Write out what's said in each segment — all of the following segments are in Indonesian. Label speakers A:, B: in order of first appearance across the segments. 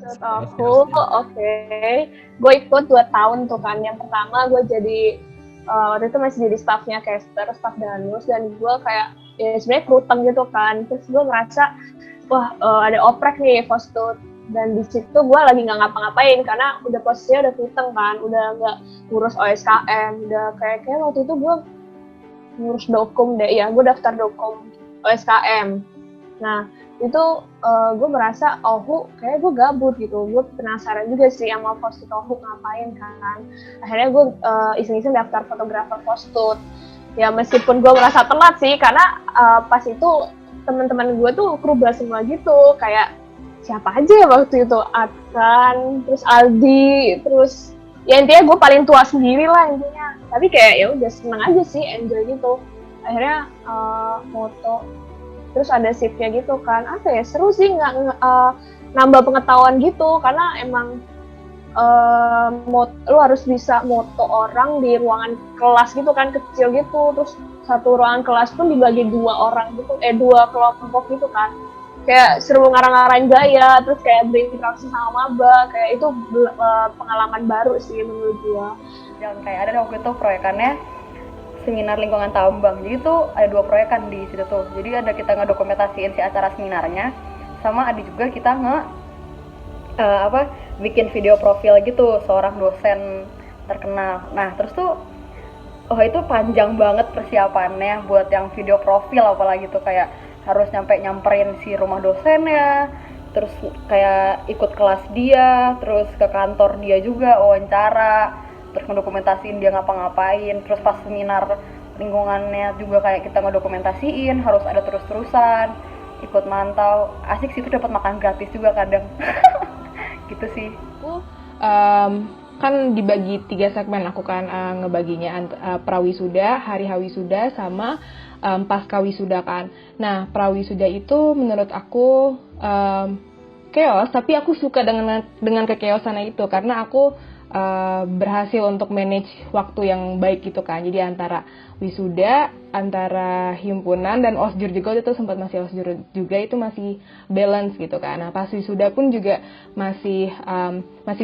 A: Menurut aku, oke. Gue ikut 2 tahun tuh kan. Yang pertama gue jadi, waktu itu masih jadi staffnya caster, staff danus, dan gue kayak, ya sebenarnya keruteng gitu kan. Terus gue ngerasa, wah ada oprek nih Fostud. Dan di situ gue lagi nggak ngapa-ngapain karena udah posisinya udah keruteng kan, udah nggak ngurus OSKM, udah kayak waktu itu gue ngurus dokum deh, ya gue daftar dokum OSKM. Nah itu gue merasa kayak gue gabut gitu, gue penasaran juga sih sama Fostud ngapain kan. Akhirnya gue iseng-iseng daftar fotografer Fostud. Ya meskipun gue merasa telat sih, karena pas itu teman-teman gue tuh kerubah semua gitu, kayak siapa aja ya waktu itu, Atkan, terus Aldi, terus ya intinya gue paling tua sendiri lah intinya. Tapi kayak ya udah seneng aja sih, enjoy gitu. Akhirnya moto, terus ada shiftnya gitu kan, apa ya, seru sih, nambah pengetahuan gitu, karena emang lu harus bisa moto orang di ruangan kelas gitu kan, kecil gitu, terus satu ruangan kelas pun dibagi 2 orang gitu, 2 kelompok gitu kan, kayak seru ngarang-ngarain gaya, terus kayak berinteraksi sama maba, kayak itu pengalaman baru sih menurut gua.
B: Yang kayak ada waktu itu proyekannya seminar lingkungan tambang, jadi tuh ada 2 proyekan di situ tuh. Jadi ada kita ngedokumentasiin si acara seminarnya, sama ada juga kita bikin video profil gitu seorang dosen terkenal. Nah terus tuh itu panjang banget persiapannya buat yang video profil, apalagi tuh kayak harus nyamperin si rumah dosen ya, terus kayak ikut kelas dia, terus ke kantor dia juga wawancara, terus ngedokumentasiin dia ngapa-ngapain, terus pas seminar lingkungannya juga kayak kita ngedokumentasiin, harus ada terus-terusan, ikut mantau, asik sih, itu dapat makan gratis juga kadang. Gitu sih.
C: Kan dibagi 3 segmen aku kan ngebaginya, prawisuda, hari hawisuda, sama pasca wisuda kan. Nah, prawisuda itu menurut aku chaos, tapi aku suka dengan kechaosan itu karena aku berhasil untuk manage waktu yang baik gitu kan. Jadi antara wisuda, antara himpunan dan osjur juga, itu sempat masih osjur juga, itu masih balance gitu kan. Nah pas wisuda pun juga masih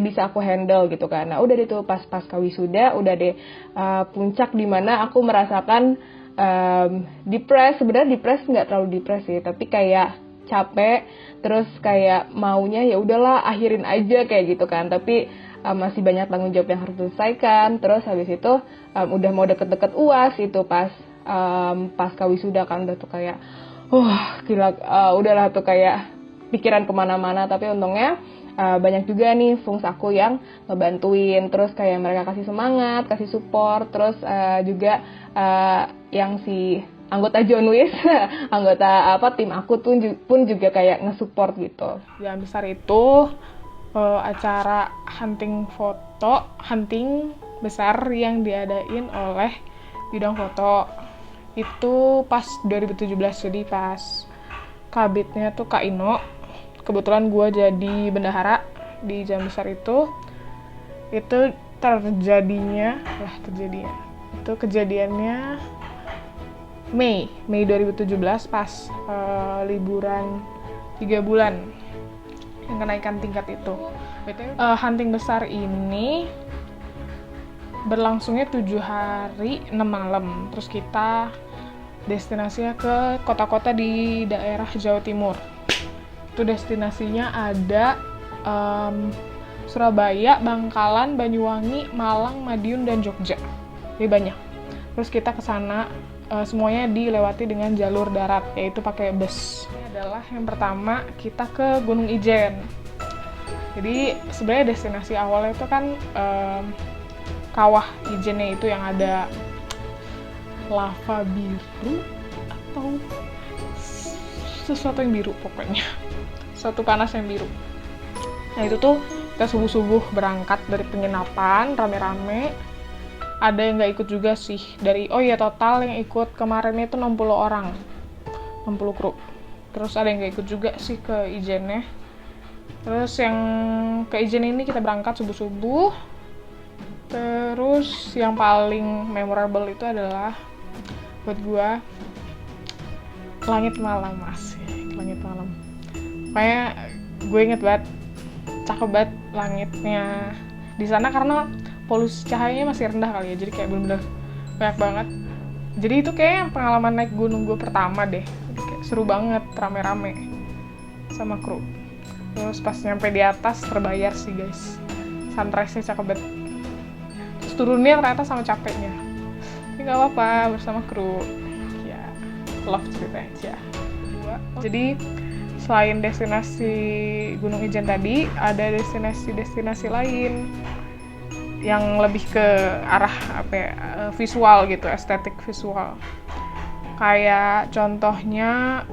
C: bisa aku handle gitu kan. Nah udah deh tuh pas wisuda udah deh puncak dimana aku merasakan sebenarnya depres nggak terlalu depres sih, tapi kayak capek, terus kayak maunya ya udahlah akhirin aja kayak gitu kan, tapi masih banyak tanggung jawab yang harus diselesaikan. Terus habis itu udah mau deket-deket UAS itu pas wisuda kan, udah tuh kayak gila, udahlah tuh kayak pikiran kemana-mana. Tapi untungnya banyak juga nih fungs aku yang ngebantuin, terus kayak mereka kasih semangat, kasih support, terus juga yang si anggota Jonwis, anggota tim aku tuh pun juga kayak nge-support gitu.
D: Yang besar itu acara hunting besar yang diadain oleh bidang foto. Itu pas 2017, jadi pas kabitnya tuh Kak Ino. Kebetulan gue jadi bendahara di jam besar itu. Itu kejadiannya Mei 2017 pas liburan 3 bulan yang kenaikan tingkat itu. Hunting besar ini berlangsungnya 7 hari 6 malam. Terus kita destinasinya ke kota-kota di daerah Jawa Timur. Itu destinasinya ada Surabaya, Bangkalan, Banyuwangi, Malang, Madiun, dan Jogja. Jadi banyak. Terus kita ke sana semuanya dilewati dengan jalur darat, yaitu pakai bus. Ini adalah yang pertama, kita ke Gunung Ijen. Jadi sebenarnya destinasi awalnya itu kan kawah Ijennya itu yang ada lava biru atau sesuatu yang biru pokoknya. Suatu panas yang biru. Nah itu tuh kita subuh-subuh berangkat dari penginapan rame-rame. Ada yang nggak ikut juga sih, total yang ikut kemarin itu 60 orang, 60 kru. Terus ada yang nggak ikut juga sih ke Ijennya. Terus yang ke Ijen ini kita berangkat subuh-subuh. Terus yang paling memorable itu adalah buat gua langit malam, asik, langit malam. Pokoknya gue inget banget cakep banget langitnya di sana karena polusi cahayanya masih rendah kali ya, jadi kayak bener-bener banyak banget. Jadi itu kayak pengalaman naik gunung gue pertama deh, jadi kayak seru banget, rame-rame sama kru. Terus pas nyampe di atas terbayar sih guys, sunrise-nya cakep banget. Terus turunnya ternyata sama capeknya, tapi gak apa-apa bersama kru ya, love ceritanya aja. Jadi selain destinasi Gunung Ijen tadi, ada destinasi lain yang lebih ke arah visual gitu, estetik visual. Kayak contohnya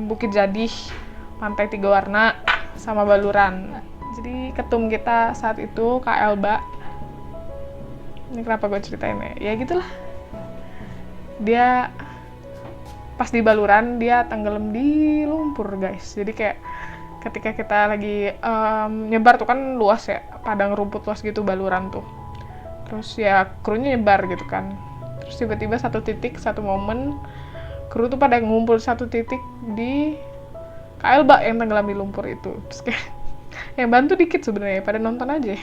D: Bukit Jadih, Pantai Tiga Warna, sama Baluran. Jadi ketum kita saat itu Kak Elba. Ini kenapa gue ceritain ya? Ya gitulah. Dia pas di Baluran dia tenggelam di lumpur guys. Jadi kayak ketika kita lagi nyebar tuh kan luas ya, padang rumput luas gitu Baluran tuh. Terus ya krunya nyebar gitu kan. Terus tiba-tiba satu momen kru tuh pada ngumpul satu titik di KLBA yang tenggelam di lumpur itu. Terus kayak yang bantu dikit sebenarnya, pada nonton aja.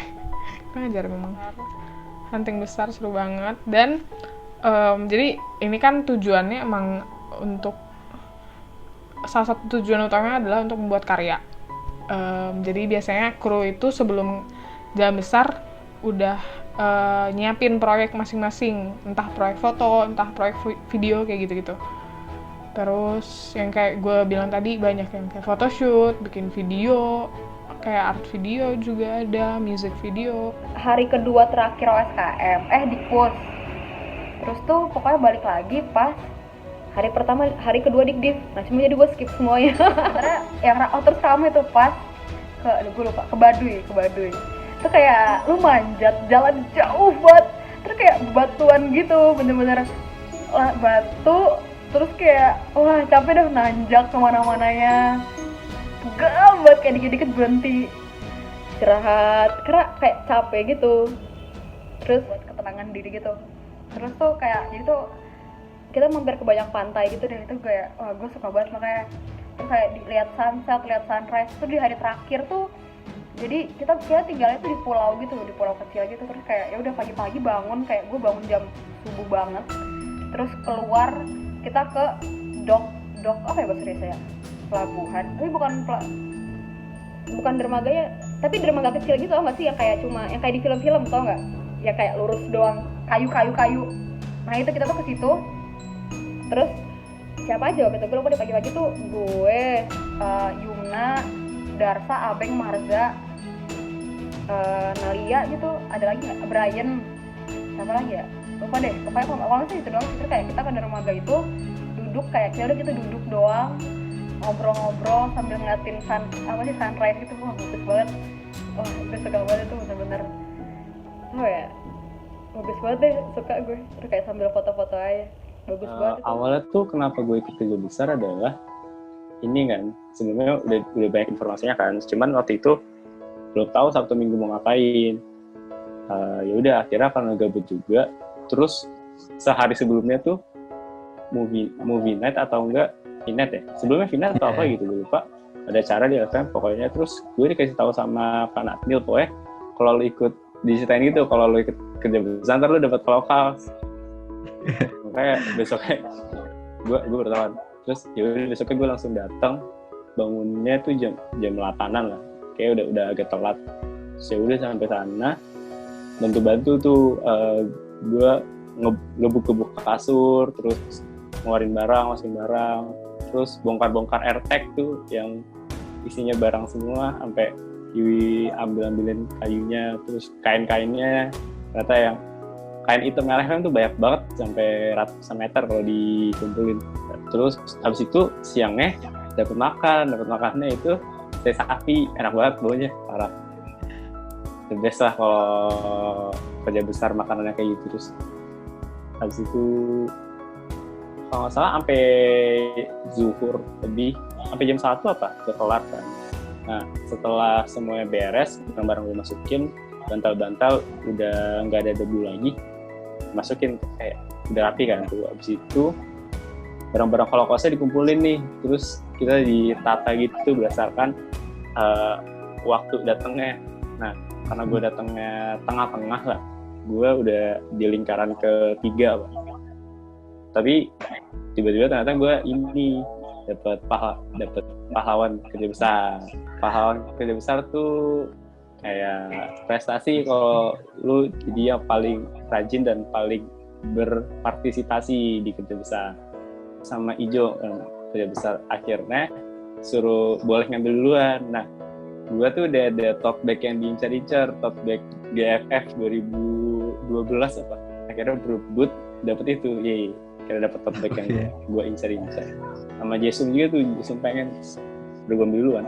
D: Ngajar memang. Hunting besar seru banget. Dan jadi ini kan tujuannya emang untuk salah satu tujuan utamanya adalah untuk membuat karya. Jadi biasanya kru itu sebelum jalan besar udah nyiapin proyek masing-masing, entah proyek foto, entah proyek video kayak gitu-gitu. Terus yang kayak gue bilang tadi banyak yang kayak photoshoot, bikin video, kayak art video juga ada, music video.
B: Hari kedua terakhir OSKM, di kos. Terus tuh pokoknya balik lagi pas hari kedua dikdiv. Nah cuma jadi gue skip semuanya. Karena yang terus rame tuh pas ke Baduy. Itu kayak lu manjat jalan jauh banget. Terus kayak batuan gitu, bener-bener batu. Terus kayak wah capek dah nanjak kemana-mananya. Pegal banget, kayak dikit-dikit berhenti istirahat karena kayak capek gitu. Terus buat ketenangan diri gitu. Terus tuh kayak jadi tuh kita mampir ke banyak pantai gitu, dan itu kayak wah gue suka banget makanya. Terus kayak lihat sunset, lihat sunrise tuh di hari terakhir tuh. Jadi kita tinggalnya tuh di pulau gitu, di pulau kecil gitu. Terus kayak ya udah pagi-pagi bangun, kayak gue bangun jam subuh banget. Terus keluar kita ke dok apa ya bahasa Indonesia ya? Pelabuhan. Tapi bukan dermaga ya, tapi dermaga kecil gitu tau gak sih, yang kayak cuma yang kayak di film-film tau gak? Ya kayak lurus doang, kayu. Nah itu kita tuh ke situ. Terus siapa aja waktu itu, gue lupa di pagi-pagi tuh gue, Yumna, Darsa, Abeng, Marza, Nalia gitu, ada lagi nggak? Brian, siapa lagi ya? Lupa deh, pokoknya awalnya sih itu doang. Terus kayak kita ke dermaga itu duduk kayak udah gitu duduk doang, ngobrol-ngobrol sambil ngeliatin sunrise gitu. Wah bagus banget, wah gue suka banget tuh bener-bener. Oh ya, bagus banget deh, suka gue. Terus kayak sambil foto-foto aja. Bagus banget.
E: Awalnya tuh kenapa gue ikut Tiga Besar adalah ini kan, sebelumnya udah banyak informasinya kan, cuman waktu itu belum tahu Sabtu Minggu mau ngapain. Ya udah akhirnya karena gabut juga, terus sehari sebelumnya tuh movie night atau enggak Vinet ya, sebelumnya Vinet atau apa gitu gue lupa, ada acara di FM pokoknya. Terus gue dikasih tahu sama Pak Natnil pokoknya kalau lo ikut diceritain gitu, kalau lo ikut kerja besar ntar lo dapat lokal. Makanya besoknya gue bertahan. Terus yaudah besoknya gue langsung datang, bangunnya tuh jam 8-an lah, kayak udah agak telat. Terus yaudah sampai sana bantu tuh gue ngebuk kasur, terus ngeluarin masukin barang, terus bongkar airtag tuh yang isinya barang semua, sampai ambilin kayunya, terus kain-kainnya ternyata yang kain hitam LFM tuh banyak banget, sampai ratusan meter kalau dikumpulin. Terus habis itu siangnya dapat makannya itu teh sapi, enak banget baunya, parah. The best lah kalau kerja besar makanannya kayak gitu. Terus habis itu kalau nggak salah sampai zuhur lebih, sampai jam 1 udah kelar kan. Nah setelah semuanya beres, barang-barang gue masukin, bantal-bantal udah nggak ada debu lagi, masukin kayak udah rapi kan tuh. Abis itu barang-barang holokosnya dikumpulin nih, terus kita ditata gitu berdasarkan waktu datangnya. Nah, karena gue datangnya tengah-tengah lah, gue udah di lingkaran ketiga, Pak. Tapi tiba-tiba ternyata gue ini dapat pahlawan kerja besar. Pahlawan kerja besar tuh kayak prestasi kalau lu jadi yang paling rajin dan paling berpartisipasi di kerja besar. Sama Ijo kerja besar akhirnya suruh boleh ngambil duluan. Nah, gue tuh udah ada talkback yang diincar-incar, talkback GFF 2012 apa. Akhirnya berebut dapet itu, yeay. Akhirnya dapet talkback yang gue incar-incar. Sama Jason juga tuh, Jason pengen udah gue ambil duluan.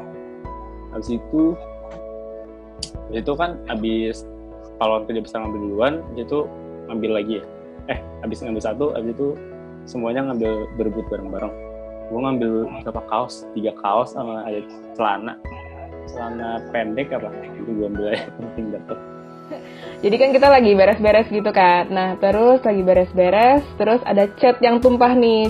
E: Habis itu kan abis pahlawan kerja besar ngambil duluan, itu ngambil lagi ya. Abis ngambil satu, abis itu semuanya ngambil berebut bareng-bareng. Gue ngambil berapa kaos, 3 kaos sama ada celana pendek apa, itu gue ambil aja, penting dapet.
C: Jadi kan kita lagi beres-beres gitu kan. Nah, terus lagi beres-beres, terus ada cat yang tumpah nih,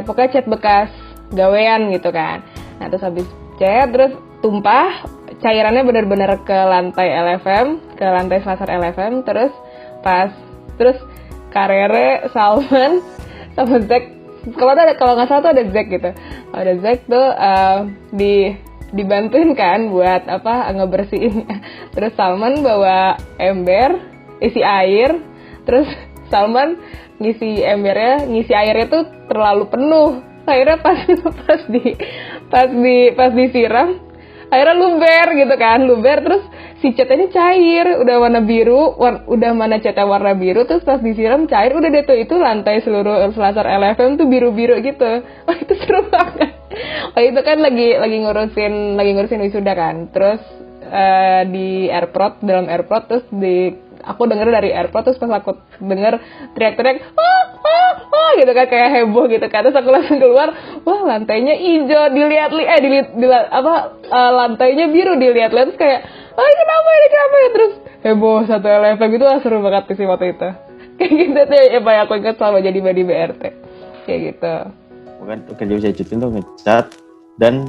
C: pokoknya cat bekas gawean gitu kan. Nah, terus habis cat, terus tumpah, cairannya benar-benar ke lantai LFM, ke lantai selasar LFM, terus Karere, Salman, sama Zack. Kalau nggak salah tuh ada Zack gitu. Ada Zack tuh dibantuin kan buat ngebersihin. Terus Salman bawa ember, isi air. Terus Salman ngisi airnya tuh terlalu penuh. Akhirnya pas disiram, akhirnya luber terus si catnya cair, udah warna biru, udah mana catnya warna biru, terus pas disiram cair, udah deh tuh itu lantai seluruh selasar LFM tuh biru-biru gitu. Oh, itu seru banget. Oh, itu kan lagi ngurusin wisuda kan. Terus di dalam airport, terus aku denger dari airport, terus pas aku denger teriak-teriak gitu kan, kayak heboh gitu kan. Terus aku langsung keluar, wah lantainya hijau, lantainya biru, dilihat-lihat, terus kayak ini kenapa ya, terus heboh satu LFM gitu. Seru banget sih waktu itu. Kayak gitu tuh ya Pak, aku ingat selama jadi body BRT kayak gitu.
F: Bukan kerja besar cutin tuh ngecat dan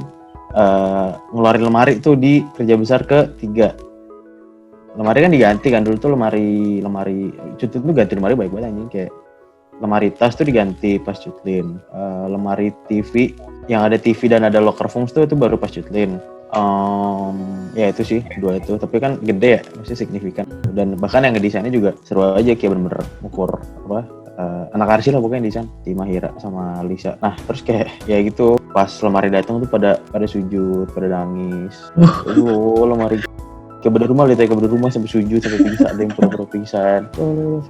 F: ngeluarin lemari tuh di kerja besar ke-3. Lemari kan diganti kan, dulu tuh lemari cutin tuh ganti lemari baik banget anjing, kayak lemari tas tuh diganti pas cutlin. Lemari TV yang ada TV dan ada locker rooms tuh itu baru pas cutlin. Ya itu sih 2 itu, tapi kan gede ya, masih signifikan. Dan bahkan yang ngedesainnya juga seru aja, kayak bener-bener ukur anak Arsi lah pokoknya desain, di Mahira sama Lisa. Nah terus kayak ya gitu, pas lemari datang tuh pada sujud, pada nangis. Lemari kayak bener rumah sampai sujud, sampai pingsan, ada yang pura-pura pingsan.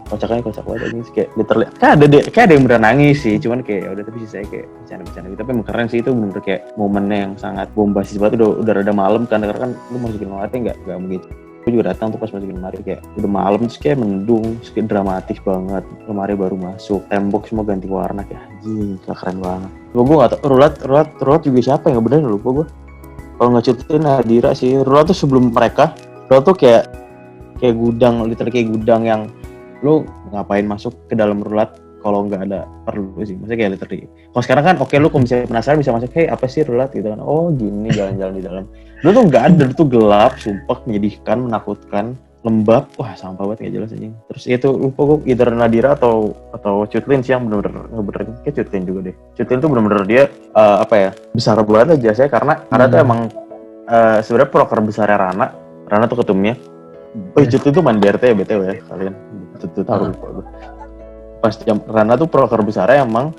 F: Kocak banget ini, kayak literally kayak ada yang beneran nangis sih, cuman kayak udah, tapi sih saya kayak bercanda gitu. Tapi emang keren sih, itu bener kayak momennya yang sangat bombastis banget. Udah rada malam kan, karena kan lu masukin lemari nggak begitu. Gue juga datang tuh pas masukin lemari, kayak udah malam, terus kayak mendung, terus kayak dramatis banget. Lemari baru masuk, tembok semua ganti warna, kayak anjing, keren banget. Gue nggak tau, rulat juga siapa yang ngebedain, lupa gue. Kalau ngeceritain Nadira sih, rulat tuh sebelum mereka, rulat tuh kayak gudang, literally kayak gudang yang lu ngapain masuk ke dalam rulat kalau nggak ada perlu sih, maksudnya kayak literally. Kalau sekarang kan oke, lu kalau misalnya penasaran bisa masuk, apa sih rulat gitu kan, oh gini jalan-jalan di dalam. Dulu tuh nggak ada, dulu tuh gelap, sumpah, menyedihkan, menakutkan, lembab, wah sampah banget, nggak jelas anjing. Terus itu lupa gue, either Nadira atau Cutlin sih yang bener-bener ngebenerin, kayak Cutlin juga deh. Cutlin tuh bener-bener dia besar banget aja saya, karena tuh emang sebenarnya proker besarnya Rana tuh ketumnya. Cutlin tuh main BRT ya BTW ya kalian, itu tahu lupa gue. Pas Rana tuh proker besarnya emang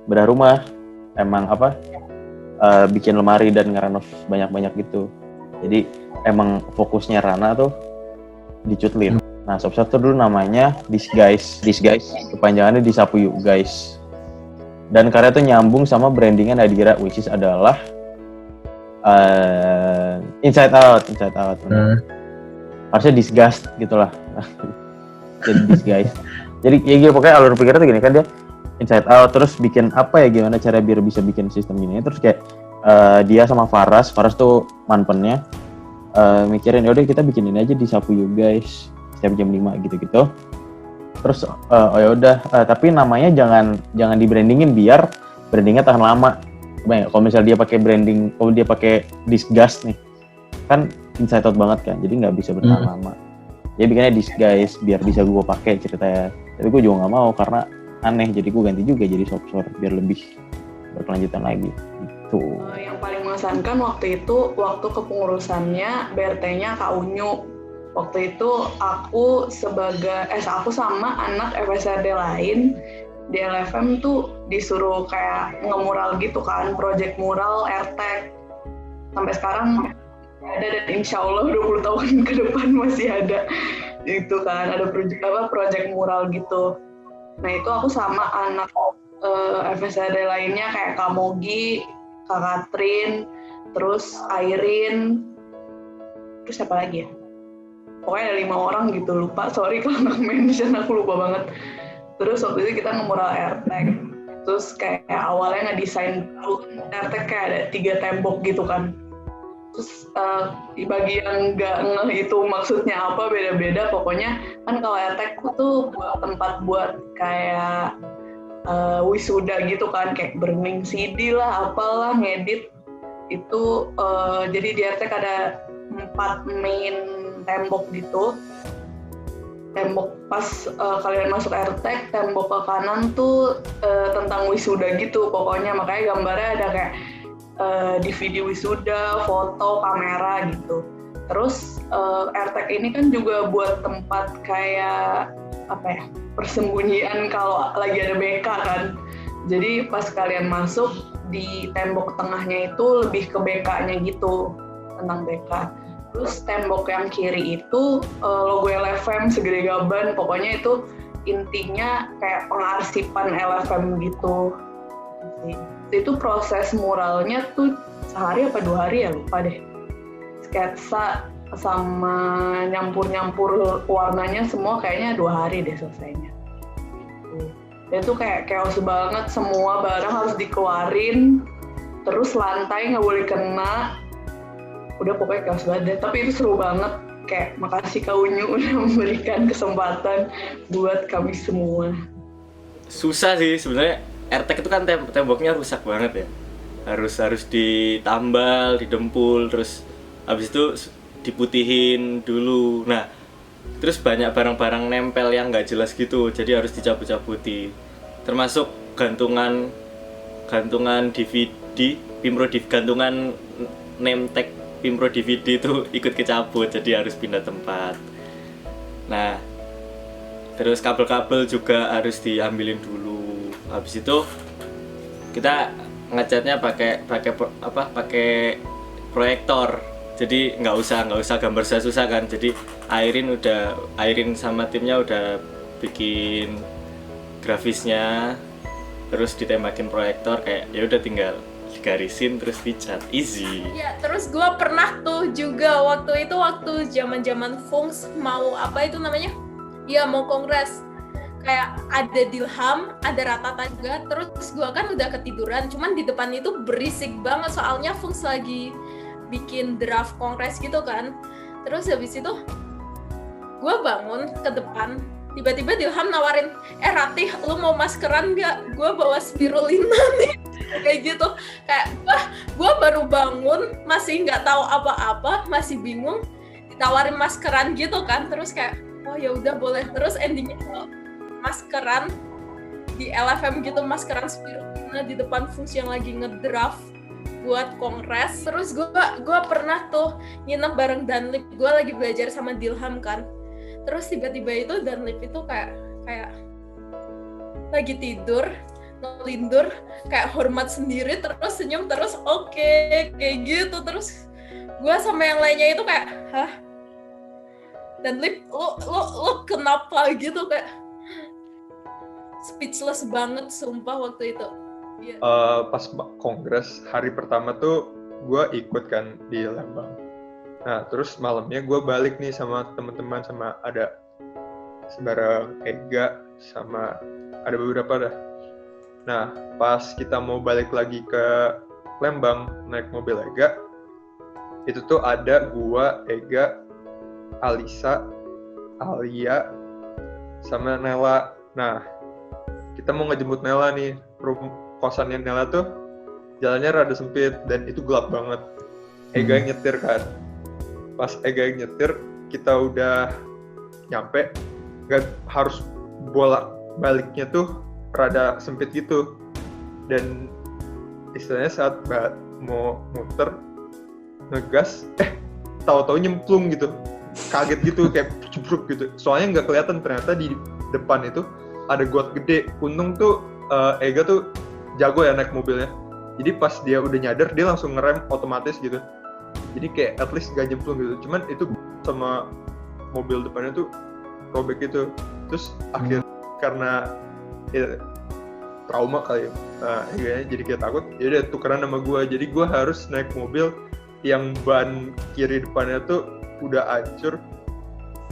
F: bedah rumah, emang bikin lemari dan ngerenov banyak-banyak gitu. Jadi emang fokusnya Rana tuh di Cutlin. Nah, Shop tuh dulu namanya Disguise, kepanjangannya Disapu Yuk Guys. Dan karya tuh nyambung sama brandingnya Nadira, which is adalah Inside Out. Harusnya Disgust gitulah. Jadi Disguise. Jadi ya pokoknya alur pikirnya tuh gini kan, dia Inside Out, terus bikin gimana cara biar bisa bikin sistem gini. Terus kayak dia sama Faras tuh manpennya mikirin, yaudah kita bikin ini aja Disapu Yuk Guys setiap jam 5 gitu-gitu. Terus yaudah, tapi namanya jangan di brandingin biar brandingnya tahan lama. Kalau misalnya dia pakai branding, kalau dia pakai Disgust nih, kan inside out banget kan, jadi nggak bisa bertahan lama. Dia bikinnya disguise biar bisa gue pakai ceritanya, tapi gue juga nggak mau karena aneh, jadi gue ganti juga jadi shop biar lebih berkelanjutan lagi gitu.
G: Yang paling mengesankan waktu itu waktu kepengurusannya BRT-nya Kak Unyu. Waktu itu aku sama anak FSRD lain di LFM tuh disuruh kayak ngemural gitu kan, project mural RTEK. Sampai sekarang ada dan insya Allah 20 tahun ke depan masih ada itu kan, ada project mural gitu. Nah itu aku sama anak FSRD lainnya kayak Kak Mogi, Kak Katrin, terus Airin, terus siapa lagi ya? Pokoknya ada 5 orang gitu, lupa, sorry kalau nggak mention, aku lupa banget. Terus waktu itu kita ngemural RTEK, terus kayak awalnya ngedesain RTEK kayak ada 3 tembok gitu kan. Terus bagi yang nggak ngeh itu maksudnya apa, beda-beda. Pokoknya kan kalau RTEK tuh buat tempat buat kayak wisuda gitu kan, kayak burning CD lah, apalah, ngedit. Itu jadi di RTEK ada 4 main tembok gitu. Tembok pas kalian masuk RTEK, tembok ke kanan tuh tentang wisuda gitu pokoknya. Makanya gambarnya ada kayak DVD wisuda, foto, kamera gitu. Terus RTEK ini kan juga buat tempat kayak persembunyian kalau lagi ada BK kan. Jadi pas kalian masuk di tembok tengahnya itu lebih ke BK-nya gitu, tentang BK. Terus tembok yang kiri itu logo LFM segede gaban, pokoknya itu intinya kayak pengarsipan LFM gitu. Itu proses muralnya tuh sehari apa 2 hari ya, lupa deh. Sketsa sama nyampur-nyampur warnanya semua kayaknya 2 hari deh selesainya. Dan itu kayak chaos banget, semua barang harus dikeluarin, terus lantai nggak boleh kena. Udah pokoknya chaos banget deh, tapi itu seru banget. Kayak makasih Kak Unyu udah memberikan kesempatan buat kami semua.
H: Susah sih sebenarnya. RTEK itu kan temboknya rusak banget ya, harus ditambal, didempul, terus habis itu diputihin dulu. Nah terus banyak barang-barang nempel yang nggak jelas gitu, jadi harus dicabut-cabuti, termasuk gantungan DVD, gantungan name tag Pimpro DVD itu ikut kecabut, jadi harus pindah tempat. Nah terus kabel-kabel juga harus diambilin dulu. Habis itu kita ngecatnya pakai proyektor. Jadi nggak usah gambar susah kan. Jadi Airin sama timnya udah bikin grafisnya, terus ditembakin proyektor, kayak ya udah tinggal digarisin terus dicat, easy.
I: Ya, terus gue pernah tuh juga waktu zaman Fungs mau apa itu namanya? Iya, mau kongres. Kayak ada Dilham, ada Ratata juga, terus gue kan udah ketiduran, cuman di depan itu berisik banget soalnya Fungs lagi bikin draft kongres gitu kan. Terus habis itu gue bangun ke depan, tiba-tiba Dilham nawarin, Ratih, lu mau maskeran nggak? Gue bawa spirulina nih. Kayak gitu, kayak gue baru bangun, masih nggak tahu apa-apa, masih bingung, ditawarin maskeran gitu kan. Terus kayak, oh ya udah boleh. Terus endingnya maskeran di LFM gitu, maskeran spirulina di depan Fungs yang lagi ngedraft buat kongres. Terus gue pernah tuh nginep bareng Danlip, gue lagi belajar sama Dilham kan. Terus tiba-tiba itu Danlip itu kayak lagi tidur, ngelindur, kayak hormat sendiri, terus senyum, terus oke, kayak gitu. Terus gue sama yang lainnya itu kayak, hah? Danlip, lo kenapa gitu, kayak speechless banget sumpah waktu itu. Yeah.
J: Pas kongres hari pertama tuh gue ikut kan di Lembang. Nah terus malamnya gue balik nih sama teman-teman, sama ada sebarang Ega, sama ada beberapa dah. Nah pas kita mau balik lagi ke Lembang naik mobil Ega, itu tuh ada gue, Ega, Alisa, Alia, sama Nela. Nah kita mau ngejemput Nela nih, kosannya Nela tuh jalannya rada sempit dan itu gelap banget. Ega yang nyetir kan. pas Ega yang nyetir kita udah nyampe, nggak harus bolak baliknya tuh rada sempit gitu, dan istilahnya saat mau muter ngegas tahu-tahu nyemplung gitu, kaget gitu kayak cebruk gitu, soalnya nggak kelihatan ternyata di depan itu ada got gede. Untung tuh Ega tuh jago ya naik mobilnya, jadi pas dia udah nyadar dia langsung ngerem otomatis gitu, jadi kayak at least gak nyemplung gitu. Cuman itu sama mobil depannya tuh robek gitu, terus akhirnya karena ya, trauma kali ya, Eganya jadi kayak takut, ya udah tukeran sama gue, jadi gue harus naik mobil yang ban kiri depannya tuh udah hancur,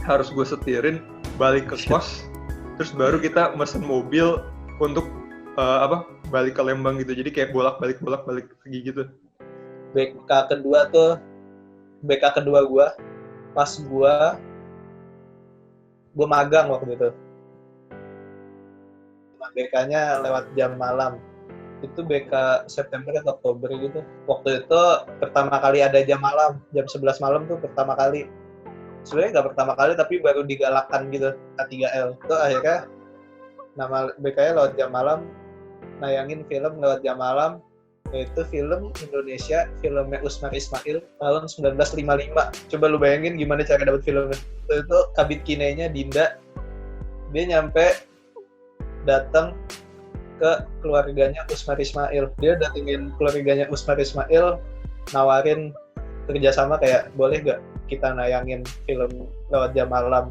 J: harus gue setirin balik ke kos, terus baru kita mesen mobil untuk balik ke Lembang gitu, jadi kayak bolak-balik pergi gitu.
K: BK kedua gue pas gue magang waktu itu. BK-nya lewat jam malam. Itu BK September atau Oktober gitu. Waktu itu pertama kali ada jam malam, jam 11 malam tuh pertama kali. Sebenarnya nggak pertama kali tapi baru digalakkan gitu K3L. Itu akhirnya nama BK-nya lewat jam malam, nayangin film lewat jam malam, yaitu film Indonesia, filmnya Usmar Ismail tahun 1955. Coba lu bayangin gimana cara dapat filmnya. Itu Kabid Kinenya Dinda, dia nyampe datang ke keluarganya Usmar Ismail. Dia datengin keluarganya Usmar Ismail, nawarin kerjasama kayak boleh gak kita nayangin film lewat jam malam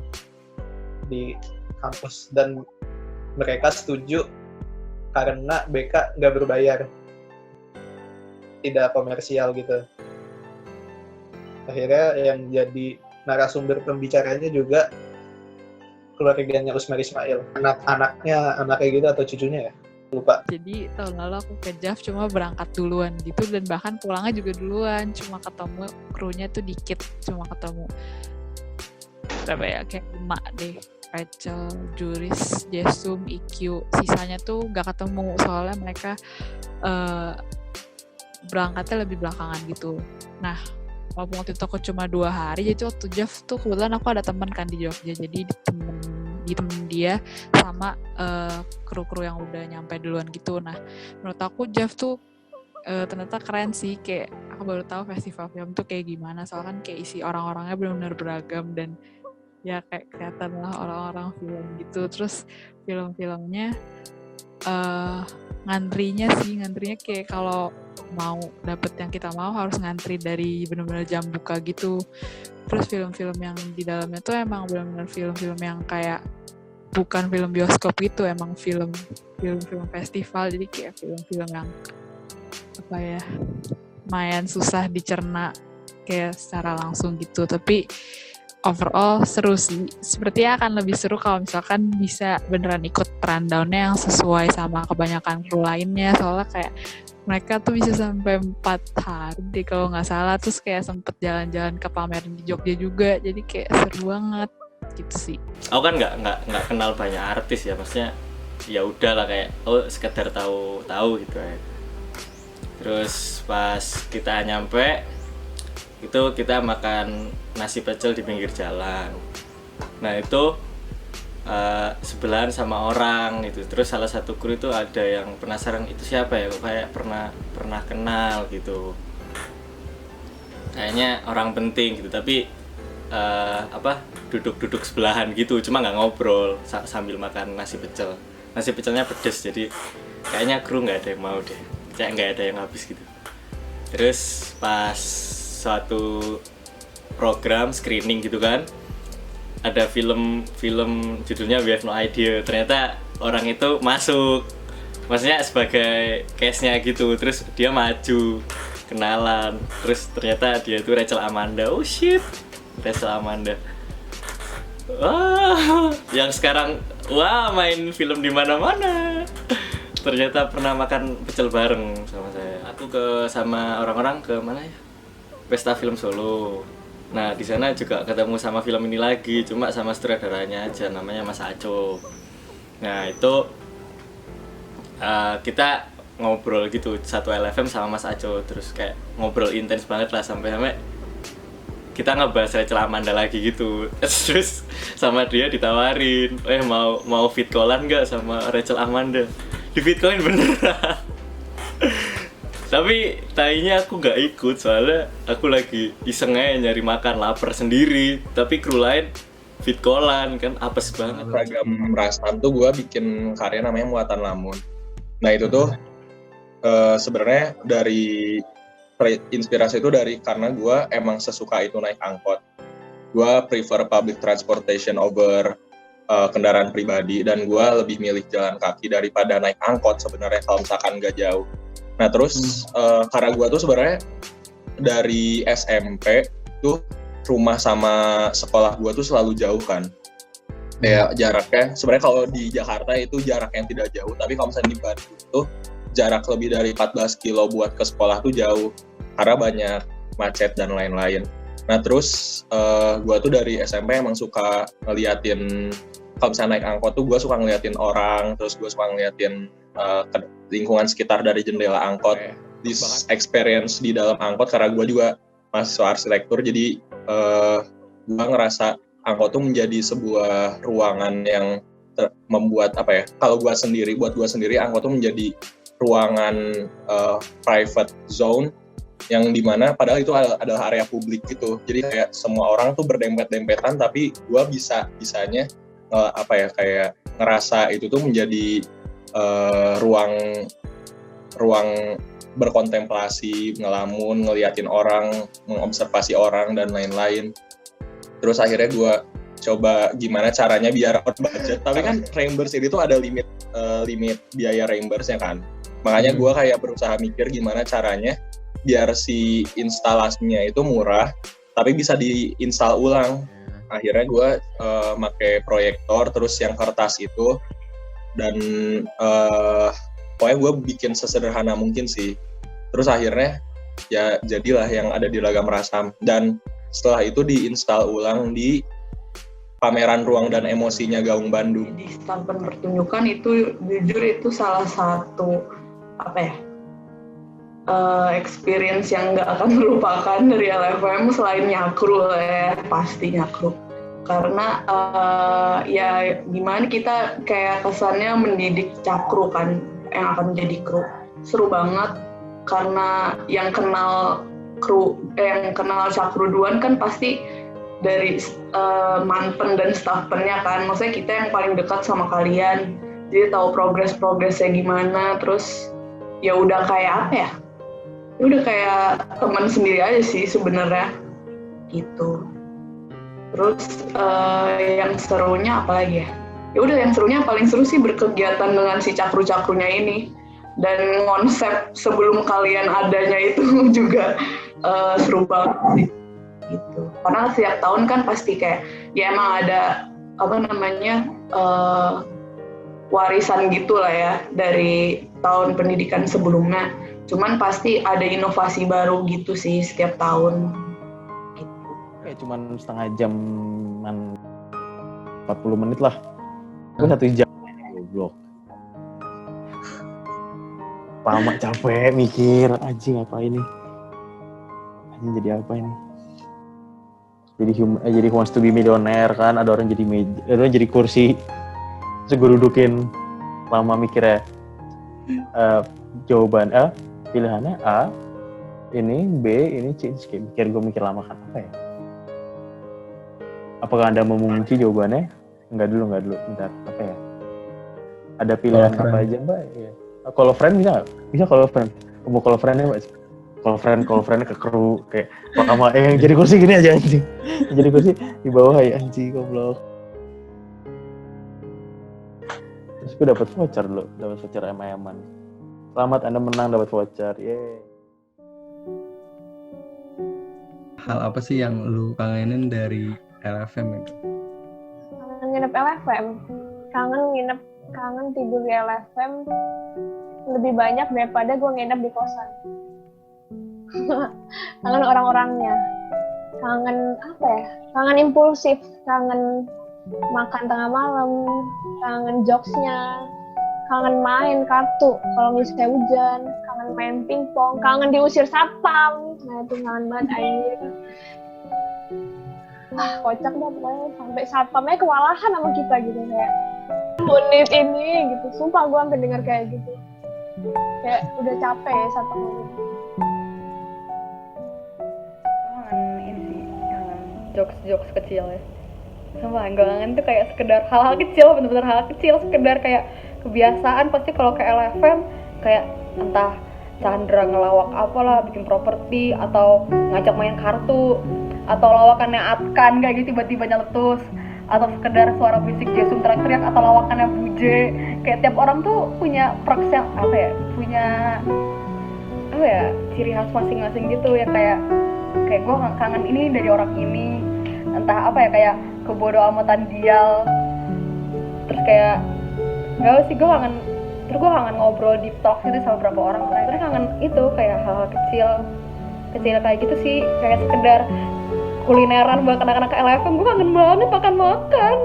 K: di kampus, dan mereka setuju karena BK nggak berbayar, tidak komersial gitu. Akhirnya yang jadi narasumber pembicaranya juga keluarganya Usmar Ismail, anaknya gitu atau cucunya ya, lupa.
L: Jadi tahun lalu aku ke JAV cuma berangkat duluan gitu, dan bahkan pulangnya juga duluan, cuma ketemu krunya tuh dikit, cuma ketemu berapa ya, kayak 5 deh, Rachel, Juris, Jesum, IQ, sisanya tuh gak ketemu soalnya mereka berangkatnya lebih belakangan gitu. Nah, walaupun waktu itu aku cuma 2 hari, jadi waktu JAV tuh kebetulan aku ada teman kan di Jogja, jadi ditemen dia sama kru-kru yang udah nyampe duluan gitu. Nah, menurut aku JAV tuh ternyata keren sih, kayak aku baru tahu festival film tuh kayak gimana, soalnya kan kayak isi orang-orangnya benar-benar beragam, dan ya kayak kelihatan lah orang-orang film gitu. Terus film-filmnya ngantrinya kayak kalau mau dapet yang kita mau harus ngantri dari benar-benar jam buka gitu. Terus film-film yang di dalamnya tuh emang benar-benar film-film yang kayak bukan film bioskop gitu, emang film festival, jadi kayak film-film yang apa ya, lumayan susah dicerna kayak secara langsung gitu. Tapi overall seru sih. Sepertinya akan lebih seru kalau misalkan bisa beneran ikut rundown-nya yang sesuai sama kebanyakan kru lainnya, soalnya kayak mereka tuh bisa sampai 4 hari deh kalau nggak salah, terus kayak sempet jalan-jalan ke pameran di Jogja juga, jadi kayak seru banget gitu sih.
H: Aku kan nggak kenal banyak artis ya, maksudnya ya udahlah kayak sekedar tahu gitu ya. Terus pas kita nyampe itu kita makan nasi pecel di pinggir jalan. Nah itu sebelahan sama orang itu. Terus salah satu kru itu ada yang penasaran itu siapa ya, kok kayak pernah kenal gitu. Kayaknya orang penting gitu, tapi duduk sebelahan gitu, cuma nggak ngobrol sambil makan nasi pecel. Nasi pecelnya pedes, jadi kayaknya kru nggak ada yang mau deh, kayak nggak ada yang habis gitu. Terus pas suatu program screening gitu kan, ada film judulnya We Have No Idea. Ternyata orang itu masuk, maksudnya sebagai case-nya gitu. Terus dia maju, kenalan. Terus ternyata dia itu Rachel Amanda. Oh shit, Rachel Amanda. Wah, yang sekarang main film di mana-mana. Ternyata pernah makan pecel bareng sama saya. Aku sama orang-orang ke mana ya? Pesta Film Solo. Nah, di sana juga ketemu sama film ini lagi, cuma sama sutradaranya aja, namanya Mas Aco. Nah, itu kita ngobrol gitu, satu LFM sama Mas Aco, terus kayak ngobrol intens banget lah sampai kita ngebahas Rachel Amanda lagi gitu. Terus sama dia ditawarin, mau fit callan nggak sama Rachel Amanda? Di fit callin beneran. Tapi tainya aku nggak ikut soalnya aku lagi iseng aja nyari makan, lapar sendiri. Tapi kru lain fit callan kan apes banget.
M: Program Rasam tuh gue bikin karya namanya Muatan Lamun. Nah itu tuh sebenarnya dari inspirasi itu dari karena gue emang sesuka itu naik angkot. Gue prefer public transportation over kendaraan pribadi, dan gue lebih milih jalan kaki daripada naik angkot sebenarnya kalau misalkan gak jauh. Nah terus karena gue tuh sebenarnya dari SMP tuh rumah sama sekolah gue tuh selalu jauh kan. Kayak jaraknya sebenarnya kalau di Jakarta itu jarak yang tidak jauh, tapi kalau misalnya di Bandung tuh jarak lebih dari 14 kilo buat ke sekolah tuh jauh karena banyak macet dan lain-lain. Nah terus gue tuh dari SMP emang suka ngeliatin, kalau misalnya naik angkot tuh gue suka ngeliatin orang, terus gue suka ngeliatin lingkungan sekitar dari jendela angkot. This experience di dalam angkot karena gue juga mahasiswa arsitektur, jadi gue ngerasa angkot tuh menjadi sebuah ruangan yang membuat apa ya, kalau buat gue sendiri angkot tuh menjadi ruangan private zone yang dimana padahal itu adalah area publik gitu. Jadi kayak semua orang tuh berdempet-dempetan, tapi gue bisanya kayak ngerasa itu tuh menjadi ruang berkontemplasi, ngelamun, ngeliatin orang, mengobservasi orang dan lain-lain. Terus akhirnya gue coba gimana caranya biar out budget. Tapi kan reimburse ini tuh ada limit biaya reimburse-nya kan. Makanya gue kayak berusaha mikir gimana caranya biar si instalasinya itu murah, tapi bisa diinstal ulang. Akhirnya gue pakai proyektor, terus yang kertas itu, dan pokoknya gue bikin sesederhana mungkin sih. Terus akhirnya ya jadilah yang ada di Lagam Rasam. Dan setelah itu diinstal ulang di pameran Ruang dan Emosinya Gaung Bandung.
G: Di Stampen Pertunjukan itu jujur itu salah satu experience yang nggak akan melupakan dari LFM selain nyakru ya, pasti nyakru. Karena ya gimana kita kayak kesannya mendidik cakru kan yang akan menjadi kru. Seru banget karena yang kenal cakru duluan kan pasti dari manpen dan staffpennya kan. Maksudnya kita yang paling dekat sama kalian, jadi tahu progresnya gimana. Terus ya udah kayak apa ya? Udah kayak teman sendiri aja sih sebenarnya gitu. Terus yang serunya apa lagi ya? Ya udah yang serunya paling seru sih berkegiatan dengan si cakru-cakrunya ini, dan konsep sebelum kalian adanya itu juga seru banget sih gitu. Karena setiap tahun kan pasti kayak ya emang ada warisan gitulah ya dari tahun pendidikan sebelumnya. Cuman pasti ada inovasi baru gitu sih setiap tahun. Gitu.
F: Kayak cuman setengah jaman 40 menit lah. Gue 1 jam goblok. Lama capek mikir, anjing apa ini? Anjing jadi apa ini? Jadi Who Wants to Be Millionaire kan, ada orang jadi kursi. Terus gue dudukin, lama mikirnya. Jawaban A, pilihannya A, ini B, ini C. Gue mikir lama kan, apa ya? Apakah Anda mau mengunci jawabannya? Enggak dulu, bentar, apa ya? Ada pilihan apa aja Mbak? Ya. Call friend bisa nggak? Bisa call friend. Mau call friend-nya Mbak? Call friend ke kru, kayak sama yang jadi kursi gini aja anjing. Jadi kursi di bawah ya anjing, goblok. Terus gue dapat voucher MM-an. Selamat Anda menang dapat voucher. Yeay.
N: Hal apa sih yang lu kangenin dari LFM itu?
A: Kangen nginep LFM. Kangen tidur di LFM lebih banyak daripada gue nginep di kosan. Kangen orang-orangnya. Kangen apa ya? Kangen impulsif, kangen makan tengah malam, kangen jokesnya, kangen main kartu kalau misalnya hujan, kangen main pingpong, kangen diusir satpam. Nah itu kangen banget air. kocak dah pokoknya, sampai satpamnya kewalahan sama kita gitu kayak unit ini gitu. Sumpah gue sampai dengar kayak gitu, kayak udah capek ya satpam ini.
B: Ini sih jokes kecil ya. Sumpah gue kangen tuh kayak sekedar hal-hal kecil, bener-bener hal kecil, sekedar kayak kebiasaan. Pasti kalau ke LFM kayak entah Chandra ngelawak apalah, bikin properti, atau ngajak main kartu, atau lawakannya Atkan kayak gitu tiba-tiba nyeletus, atau sekedar suara berisik Jesum teriak-teriak, atau lawakannya Buje. Kayak tiap orang tuh punya perks yang punya ciri khas masing-masing gitu yang kayak gue kangen ini dari orang ini, entah kayak kebodo amatan Dial, terus kayak gak sih gue kangen ngobrol deep talk gitu sama beberapa orang. Terus kangen itu kayak hal-hal kecil kayak gitu sih, kayak sekedar kulineran buat anak-anak LFM. Gue kangen banget makan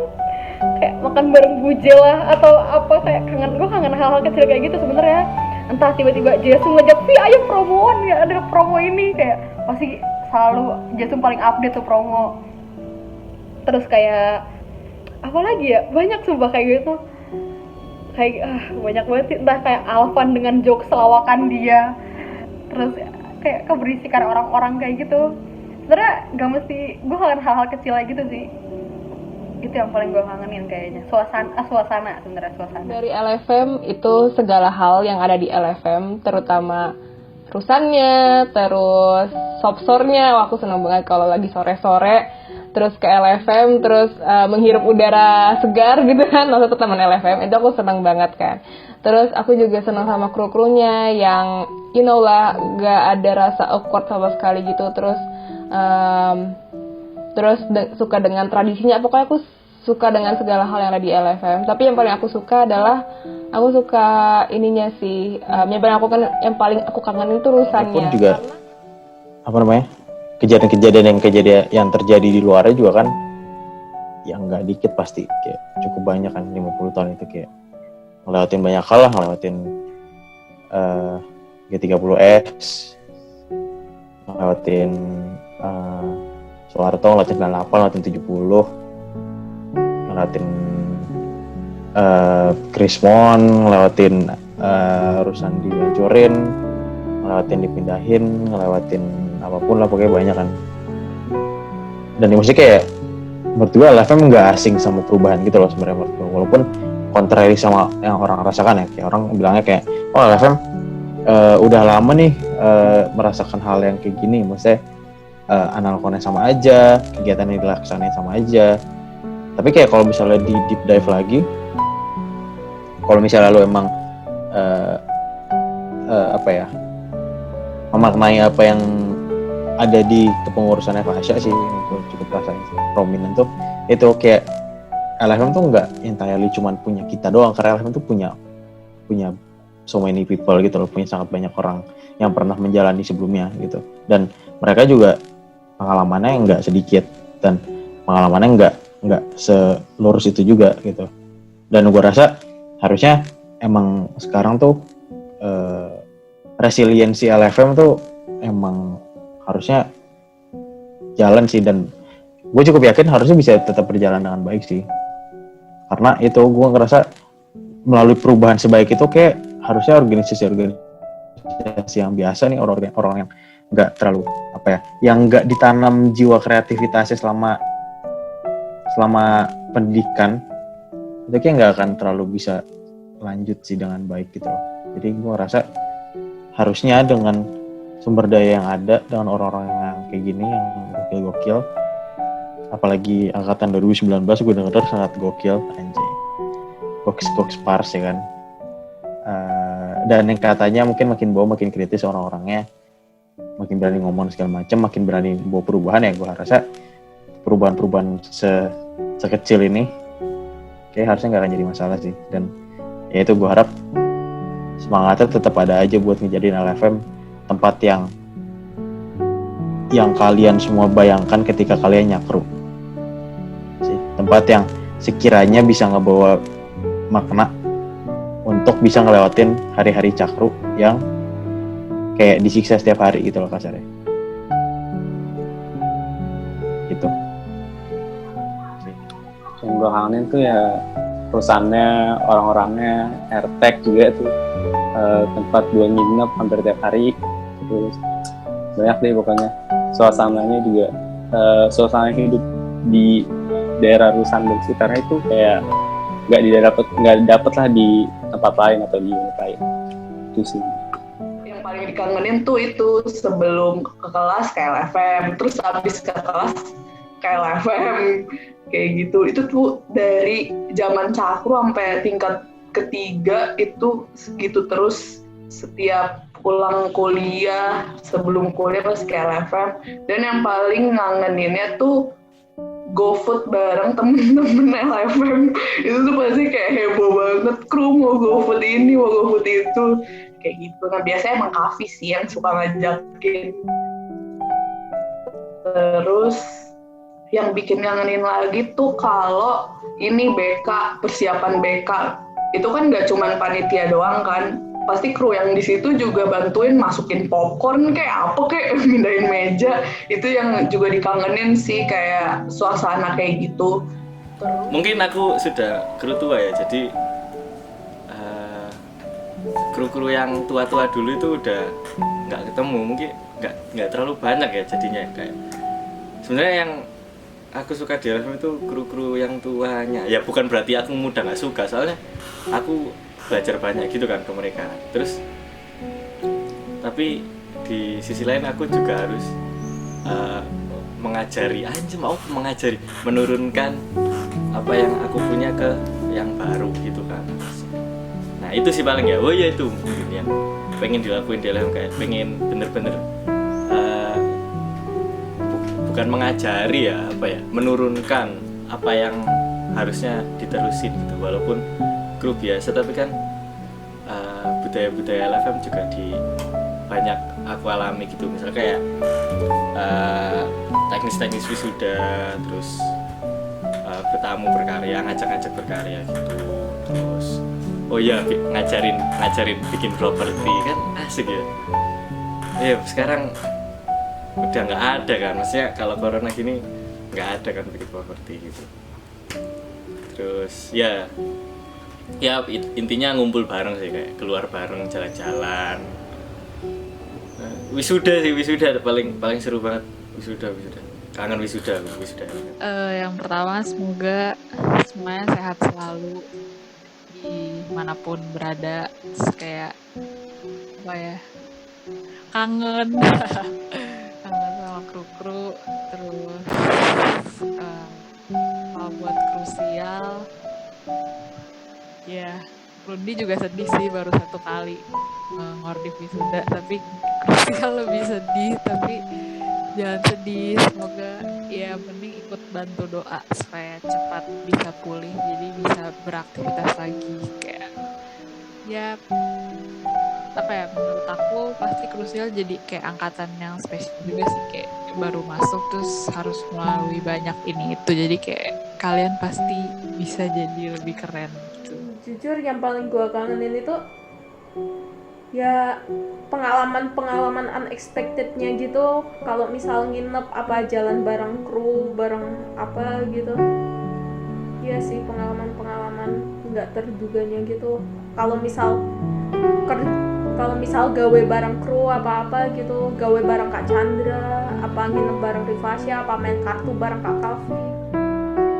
B: kayak makan bareng Buje lah atau apa, kayak gue kangen hal-hal kecil kayak gitu sebenarnya. Entah tiba-tiba Jesum ngajak, ayo promoan ya, ada promo ini, kayak pasti selalu Jesum paling update tuh promo. Terus kayak apa lagi ya, banyak sumpah kayak gitu, kayak banyak banget sih. Entah kayak Alvan dengan jokes lawakan dia, terus kayak keberisikan orang-orang kayak gitu. Sebenarnya gak mesti, gue kangen hal-hal kecil aja gitu sih. Itu yang paling gue kangenin kayaknya, suasana sebenarnya.
C: Dari LFM itu segala hal yang ada di LFM, terutama rusannya, terus shop-store-nya. Aku seneng banget kalau lagi sore-sore terus ke LFM, terus menghirup udara segar gitu kan, langsung ke taman LFM, itu aku seneng banget kan. Terus aku juga seneng sama kru-krunya yang lah gak ada rasa awkward sama sekali gitu. Terus suka dengan tradisinya, pokoknya aku suka dengan segala hal yang ada di LFM. Tapi yang paling aku suka adalah aku suka ininya sih, yang paling aku kangen itu rusannya.
F: Pun juga kejadian yang terjadi di luarnya juga kan yang nggak dikit, pasti kayak cukup banyak kan. 50 tahun itu kayak ngelewatin banyak hal lah, ngelewatin G30S, ngelewatin Soeharto, ngelewatin 98, ngelewatin 70, ngelewatin Krismon, ngelewatin urusan dihancurin, ngelewatin dipindahin, ngelewatin apapun lah, pokoknya banyak kan. Dan di musik kayak menurut gue LFM nggak asing sama perubahan gitu loh sebenarnya menurut gue, walaupun kontrari sama yang orang rasakan ya. Kayak orang bilangnya kayak LFM udah lama nih merasakan hal yang kayak gini, maksudnya analognya sama aja, kegiatan yang dilaksanain sama aja. Tapi kayak kalau misalnya di deep dive lagi, kalau misalnya lo emang memaknai apa yang ada di kepengurusan Fasya sih, itu cukup rasain prominent tuh. Itu kayak LFM tuh nggak entirely cuman punya kita doang, karena LFM tuh punya so many people gitu loh, punya sangat banyak orang yang pernah menjalani sebelumnya gitu. Dan mereka juga pengalamannya nggak sedikit, dan pengalamannya nggak selurus itu juga gitu. Dan gue rasa harusnya emang sekarang tuh resiliensi LFM tuh emang harusnya jalan sih, dan gue cukup yakin harusnya bisa tetap berjalan dengan baik sih. Karena itu gue ngerasa melalui perubahan sebaik itu kayak harusnya organisasi yang biasa nih, orang yang nggak terlalu yang nggak ditanam jiwa kreativitasnya selama pendidikan, itu kayak nggak akan terlalu bisa lanjut sih dengan baik gitu loh. Jadi gue rasa harusnya dengan sumber daya yang ada, dengan orang-orang yang kayak gini yang gokil-gokil, apalagi angkatan 2019 gue denger sangat gokil, anjay, goks pars ya kan. Dan yang katanya mungkin makin bawa makin kritis orang-orangnya, makin berani ngomong segala macam, makin berani bawa perubahan. Ya gue rasa perubahan sekecil ini kayak harusnya nggak akan jadi masalah sih. Dan ya itu gue harap semangatnya tetap ada aja buat ngejadiin LFM tempat yang kalian semua bayangkan ketika kalian nyakru sih, tempat yang sekiranya bisa ngebawa makna untuk bisa ngelewatin hari-hari cakru yang kayak disiksa setiap hari gitu loh kasarnya gitu.
E: Yang gue kangenin tuh ya perusahaannya, orang-orangnya, airtag juga tuh, tempat gue nginep hampir tiap hari, terus banyak deh pokoknya. Suasananya juga, suasana hidup di daerah Rusan dan sekitarnya itu kayak nggak dapet lah di tempat lain atau di unit lain. Itu sih.
G: Yang paling dikangenin tuh itu sebelum ke kelas KLFM, terus habis ke kelas KLFM kayak gitu. Itu tuh dari zaman cakru sampai tingkat ketiga itu segitu terus, setiap pulang kuliah, sebelum kuliah pas KLFM. Dan yang paling ngangeninnya tuh GoFood bareng temen-temen LFM. Itu tuh pasti kayak heboh banget, kru mau GoFood ini, mau GoFood itu, kayak gitu. Nah biasanya emang Kavi sih yang suka ngajakin. Terus yang bikin ngangenin lagi tuh kalau ini BK, persiapan BK. Itu kan nggak cuma panitia doang kan, pasti kru yang di situ juga bantuin masukin popcorn kayak apa kayak mindahin meja. Itu yang juga dikangenin sih, kayak suasana kayak gitu.
H: Mungkin aku sudah kru tua ya, jadi kru-kru yang tua-tua dulu itu udah nggak ketemu, mungkin nggak terlalu banyak ya jadinya. Kayak sebenarnya yang aku suka di LFM itu kru-kru yang tuanya. Ya bukan berarti aku muda nggak suka, soalnya aku belajar banyak gitu kan ke mereka. Terus tapi di sisi lain aku juga harus mengajari, menurunkan apa yang aku punya ke yang baru gitu kan. Nah itu sih paling ya, itu mungkin yang pengen dilakuin di LFM, kayak pengen bener-bener bukan mengajari ya, menurunkan apa yang harusnya diterusin gitu. Walaupun kru biasa, tapi kan budaya-budaya LFM juga banyak aku alami gitu. Misalnya kayak teknis-teknis wisuda, terus bertamu berkarya, ngajak-ngajak berkarya gitu. Terus ngajarin bikin properti kan asik ya. Ya sekarang udah nggak ada kan, maksudnya kalau corona gini nggak ada kan bikin properti gitu. Terus ya intinya ngumpul bareng sih, kayak keluar bareng, jalan-jalan. Wisuda paling seru banget. Wisuda kangen wisuda.
L: Yang pertama semoga semuanya sehat selalu dimanapun berada. Terus kayak kangen sama kru-kru. Terus kalau buat krusial ya Rundi juga sedih sih, baru 1 kali ngordif wisuda, tapi krusial lebih sedih. Tapi jangan sedih, semoga ya mending ikut bantu doa supaya cepat bisa pulih, jadi bisa beraktivitas lagi. Kayak ya menurut aku pasti krusial jadi kayak angkatan yang spesial juga sih, kayak baru masuk terus harus melalui banyak ini itu, jadi kayak kalian pasti bisa jadi lebih keren gitu.
I: Jujur yang paling gue kangenin itu ya pengalaman unexpected-nya gitu. Kalau misal nginep apa jalan bareng kru, bareng apa gitu. Iya sih, pengalaman nggak terduganya gitu. Kalau misal gawe bareng kru apa-apa gitu, gawe bareng Kak Chandra, apa nginep bareng Rifasya, apa main kartu bareng Kak Kalvi.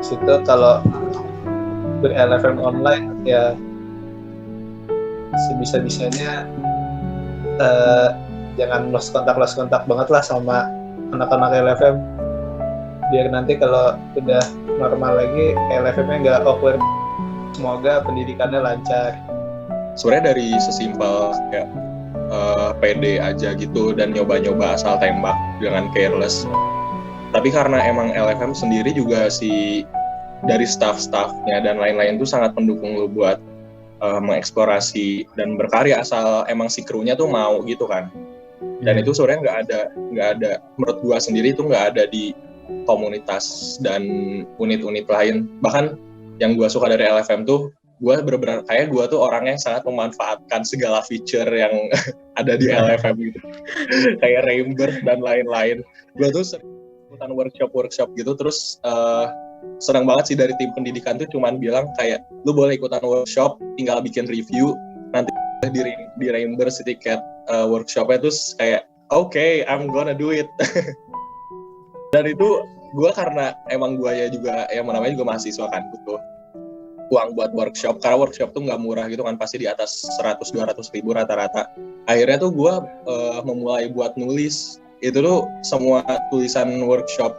K: Situ kalau ber-LFM online ya sebisa-bisanya jangan lost kontak banget lah sama anak-anak LFM, biar nanti kalau udah normal lagi LFM-nya nggak awkward. Semoga pendidikannya lancar.
M: Sebenarnya dari sesimpel kayak pede aja gitu dan nyoba-nyoba asal tembak dengan careless. Tapi karena emang LFM sendiri juga dari staff-staffnya dan lain-lain tuh sangat mendukung lo buat mengeksplorasi dan berkarya asal emang si krunya tuh mau gitu kan. Dan itu sebenarnya nggak ada menurut gua sendiri itu nggak ada di komunitas dan unit-unit lain. Bahkan yang gua suka dari LFM tuh, gua bener-bener kayak gua tuh orang yang sangat memanfaatkan segala feature yang ada di LFM gitu. Kayak Rainbird dan lain-lain. Gua tuh sering ikutan workshop gitu, terus senang banget sih dari tim pendidikan tuh cuman bilang kayak lu boleh ikutan workshop, tinggal bikin review, nanti di reimburse tiket workshopnya. Terus kayak okay, I'm gonna do it. Dan itu gue karena emang gue ya juga yang namanya juga mahasiswa kan, butuh uang buat workshop, karena workshop tuh nggak murah gitu kan, pasti di atas 100-200 ribu rata-rata. Akhirnya tuh gue memulai buat nulis. Itu tuh semua tulisan workshop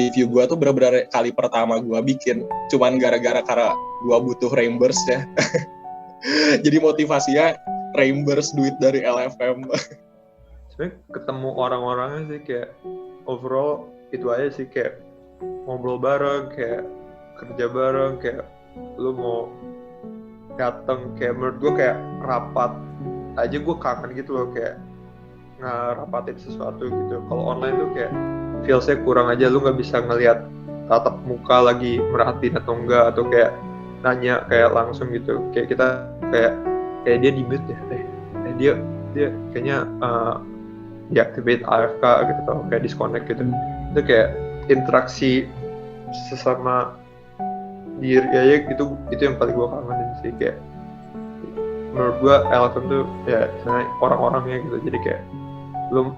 M: review gue tuh bener-bener kali pertama gue bikin, cuman gara-gara karena gue butuh reimburse ya. Jadi motivasinya reimburse duit dari LFM.
J: Sebenarnya ketemu orang-orangnya sih kayak overall itu aja sih, kayak ngobrol bareng, kayak kerja bareng, kayak lu mau dateng, kayak menurut gue kayak rapat aja gue kangen gitu loh, kayak ngerapatin sesuatu gitu. Kalau online tuh kayak feelsnya kurang aja, lu nggak bisa ngelihat tatap muka lagi merhatiin atau enggak, atau kayak nanya kayak langsung gitu. Kayak kita kayak dia di mute ya, dia kayaknya deactivate AFK gitu, atau kayak disconnect gitu. Itu kayak interaksi sesama diri aja gitu, itu yang paling gue kangenin sih. Kayak menurut gue LFM tuh ya sebenarnya orang-orangnya gitu, jadi kayak lu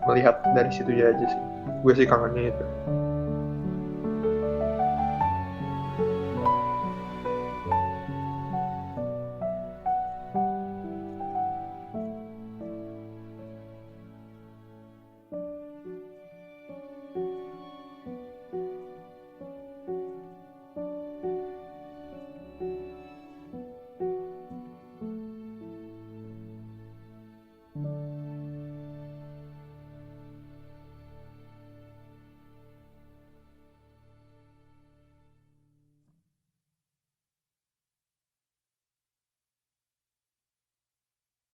J: melihat dari situ aja sih, gue sih kangennya itu.